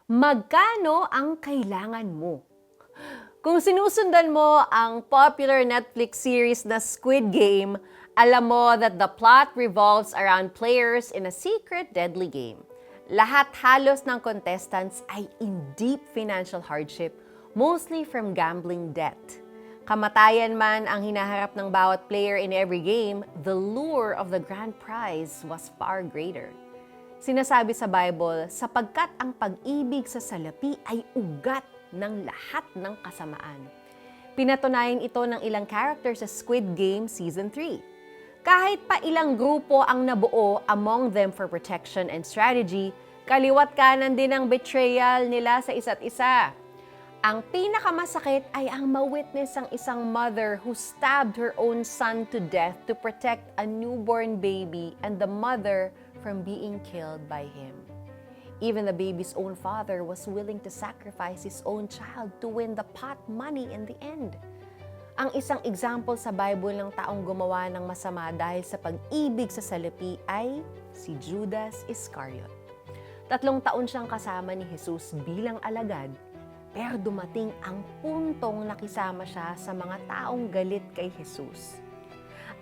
Magkano ang kailangan mo? Kung sinusundan mo ang popular Netflix series na Squid Game, alam mo that the plot revolves around players in a secret deadly game. Lahat halos ng contestants ay in deep financial hardship, mostly from gambling debt. Kamatayan man ang hinaharap ng bawat player in every game, the lure of the grand prize was far greater. Sinasabi sa Bible, sapagkat ang pag-ibig sa salapi ay ugat ng lahat ng kasamaan. Pinatunayan ito ng ilang characters sa Squid Game Season 3. Kahit pa ilang grupo ang nabuo, among them for protection and strategy, kaliwat kanan din ang betrayal nila sa isa't isa. Ang pinakamasakit ay ang ma-witness ang isang mother who stabbed her own son to death to protect a newborn baby and the mother from being killed by him. Even the baby's own father was willing to sacrifice his own child to win the pot money in the end. Ang isang example sa Bible ng taong gumawa ng masama dahil sa pag-ibig sa salapi ay si Judas Iscariot. 3 taon siyang kasama ni Jesus bilang alagad, pero dumating ang puntong nakisama siya sa mga taong galit kay Jesus.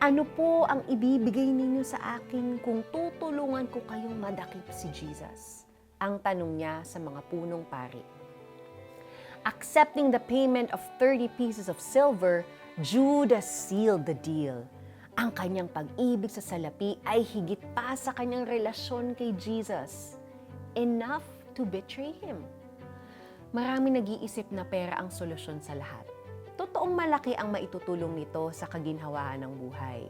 Ano po ang ibibigay ninyo sa akin kung tutulungan ko kayong madakip si Jesus? Ang tanong niya sa mga punong pari. Accepting the payment of 30 pieces of silver, Judas sealed the deal. Ang kanyang pag-ibig sa salapi ay higit pa sa kanyang relasyon kay Jesus. Enough to betray him. Marami nag-iisip na pera ang solusyon sa lahat. Totoong malaki ang maitutulong nito sa kaginhawaan ng buhay.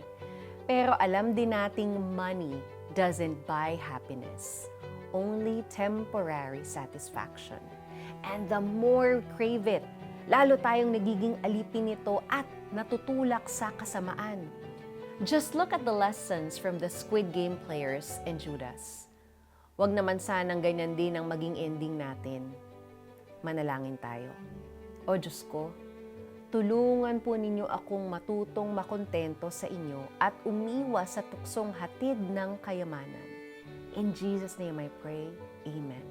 Pero alam din nating money doesn't buy happiness. Only temporary satisfaction. And the more we crave it, lalo tayong nagiging alipin nito at natutulak sa kasamaan. Just look at the lessons from the Squid Game players and Judas. Wag naman sanang ganyan din ang maging ending natin. Manalangin tayo. O Diyos ko, tulungan po ninyo akong matutong makontento sa inyo at umiwas sa tuksong hatid ng kayamanan. In Jesus' name I pray, Amen.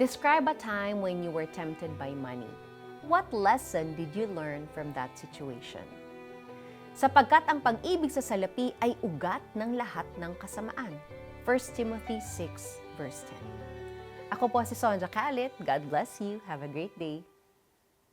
Describe a time when you were tempted by money. What lesson did you learn from that situation? Sapagkat ang pag-ibig sa salapi ay ugat ng lahat ng kasamaan. 1 Timothy 6 verse 10. Ako po si Sonja Calit. God bless you. Have a great day.